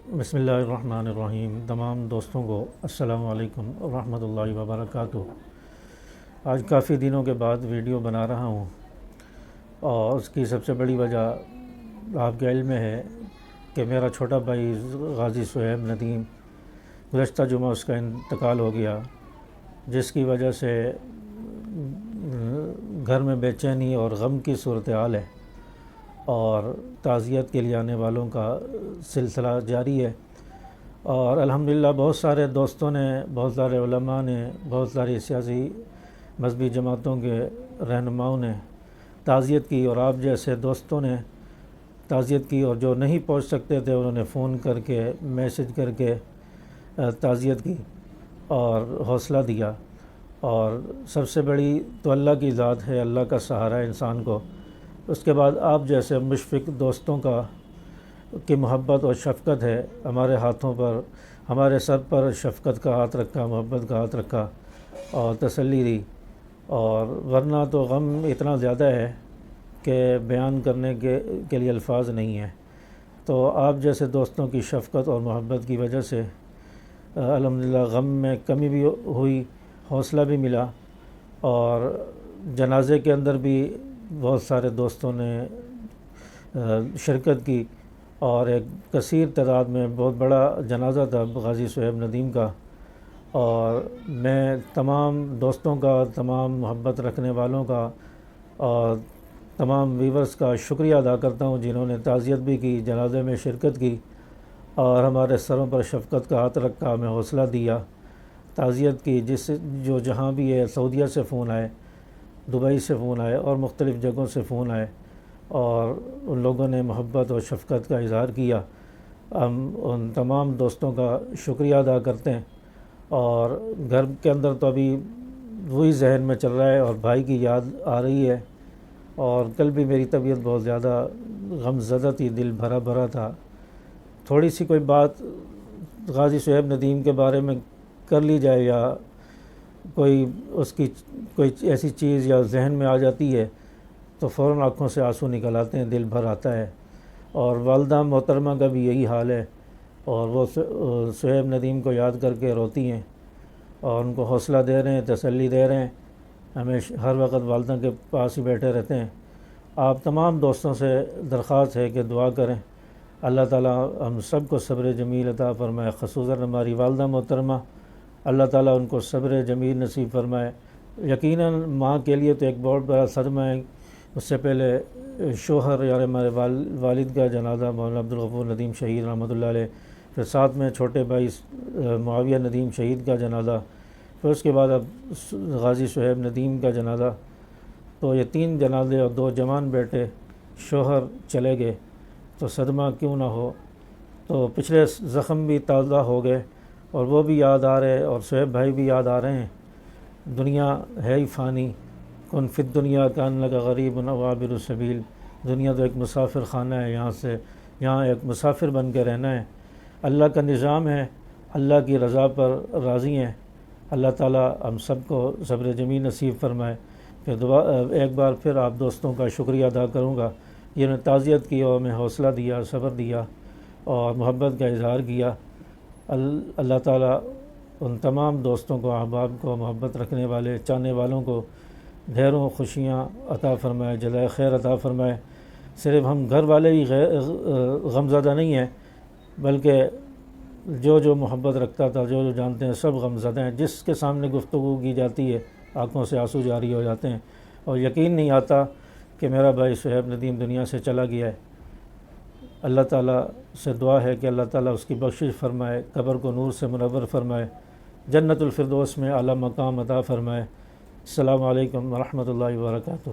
بسم اللہ الرحمن الرحیم۔ تمام دوستوں کو السلام علیکم ورحمۃ اللہ وبرکاتہ۔ آج کافی دنوں کے بعد ویڈیو بنا رہا ہوں، اور اس کی سب سے بڑی وجہ آپ کے علم میں ہے کہ میرا چھوٹا بھائی غازی صہیب ندیم گزشتہ جمعہ اس کا انتقال ہو گیا، جس کی وجہ سے گھر میں بے چینی اور غم کی صورتحال ہے، اور تعزیت کے لیے آنے والوں کا سلسلہ جاری ہے۔ اور الحمدللہ بہت سارے دوستوں نے، بہت سارے علماء نے، بہت ساری سیاسی مذہبی جماعتوں کے رہنماؤں نے تعزیت کی، اور آپ جیسے دوستوں نے تعزیت کی، اور جو نہیں پہنچ سکتے تھے انہوں نے فون کر کے، میسج کر کے تعزیت کی اور حوصلہ دیا۔ اور سب سے بڑی تو اللہ کی ذات ہے، اللہ کا سہارا ہے انسان کو۔ اس کے بعد آپ جیسے مشفق دوستوں کی محبت اور شفقت ہے، ہمارے ہاتھوں پر، ہمارے سر پر شفقت کا ہاتھ رکھا، محبت کا ہاتھ رکھا اور تسلی دی، اور ورنہ تو غم اتنا زیادہ ہے کہ بیان کرنے کے لیے الفاظ نہیں ہیں۔ تو آپ جیسے دوستوں کی شفقت اور محبت کی وجہ سے الحمدللہ غم میں کمی بھی ہوئی، حوصلہ بھی ملا، اور جنازے کے اندر بھی بہت سارے دوستوں نے شرکت کی، اور ایک کثیر تعداد میں بہت بڑا جنازہ تھا غازی صہیب ندیم کا۔ اور میں تمام دوستوں کا، تمام محبت رکھنے والوں کا اور تمام ویورز کا شکریہ ادا کرتا ہوں جنہوں نے تعزیت بھی کی، جنازے میں شرکت کی، اور ہمارے سروں پر شفقت کا ہاتھ رکھا، ہمیں حوصلہ دیا، تعزیت کی، جو جہاں بھی ہے، سعودیہ سے فون آئے، دبئی سے فون آئے، اور مختلف جگہوں سے فون آئے، اور ان لوگوں نے محبت اور شفقت کا اظہار کیا۔ ہم ان تمام دوستوں کا شکریہ ادا کرتے ہیں، اور گھر کے اندر تو ابھی وہی ذہن میں چل رہا ہے، اور بھائی کی یاد آ رہی ہے، اور کل بھی میری طبیعت بہت زیادہ غم زدہ تھی، دل بھرا بھرا تھا۔ تھوڑی سی کوئی بات غازی صہیب ندیم کے بارے میں کر لی جائے، یا اس کی کوئی ایسی چیز یا ذہن میں آ جاتی ہے تو فوراً آنکھوں سے آنسو نکل آتے ہیں، دل بھر آتا ہے۔ اور والدہ محترمہ کا بھی یہی حال ہے، اور وہ صہیب ندیم کو یاد کر کے روتی ہیں، اور ان کو حوصلہ دے رہے ہیں، تسلی دے رہے ہیں، ہمیشہ ہر وقت والدہ کے پاس ہی بیٹھے رہتے ہیں۔ آپ تمام دوستوں سے درخواست ہے کہ دعا کریں، اللہ تعالیٰ ہم سب کو صبر جمیل عطا فرمائے، خصوصاً ہماری والدہ محترمہ، اللہ تعالیٰ ان کو صبر جمیل نصیب فرمائے۔ یقیناً ماں کے لیے تو ایک بہت بڑا صدمہ ہے۔ اس سے پہلے شوہر یعنی ہمارے والد کا جنازہ، مولانا عبدالغفور ندیم شہید رحمۃ اللہ علیہ، پھر ساتھ میں چھوٹے بھائی معاویہ ندیم شہید کا جنازہ، پھر اس کے بعد اب غازی صہیب ندیم کا جنازہ۔ تو یہ 3 جنازے اور 2 جوان بیٹے، شوہر چلے گئے تو صدمہ کیوں نہ ہو۔ تو پچھلے زخم بھی تازہ ہو گئے، اور وہ بھی یاد آ رہے، اور صہیب بھائی بھی یاد آ رہے ہیں۔ دنیا ہے ہی فانی، کن فی الدنیا کانک غریب او عابر السبیل۔ دنیا تو ایک مسافر خانہ ہے، یہاں ایک مسافر بن کے رہنا ہے۔ اللہ کا نظام ہے، اللہ کی رضا پر راضی ہیں۔ اللہ تعالیٰ ہم سب کو صبر جمیل نصیب فرمائے۔ پھر ایک بار پھر آپ دوستوں کا شکریہ ادا کروں گا، جنہوں نے تعزیت کی اور ہمیں حوصلہ دیا، صبر دیا، اور محبت کا اظہار کیا۔ اللہ تعالیٰ ان تمام دوستوں کو، احباب کو، محبت رکھنے والے، چاہنے والوں کو ڈھیروں خوشیاں عطا فرمائے، جزائے خیر عطا فرمائے۔ صرف ہم گھر والے ہی غمزدہ نہیں ہیں، بلکہ جو محبت رکھتا تھا، جو جانتے ہیں، سب غمزدہ ہیں۔ جس کے سامنے گفتگو کی جاتی ہے آنکھوں سے آنسو جاری ہو جاتے ہیں، اور یقین نہیں آتا کہ میرا بھائی صہیب ندیم دنیا سے چلا گیا ہے۔ اللہ تعالیٰ سے دعا ہے کہ اللہ تعالیٰ اس کی بخشش فرمائے، قبر کو نور سے منور فرمائے، جنت الفردوس میں اعلیٰ مقام عطا فرمائے۔ السلام علیکم ورحمۃ اللہ وبرکاتہ۔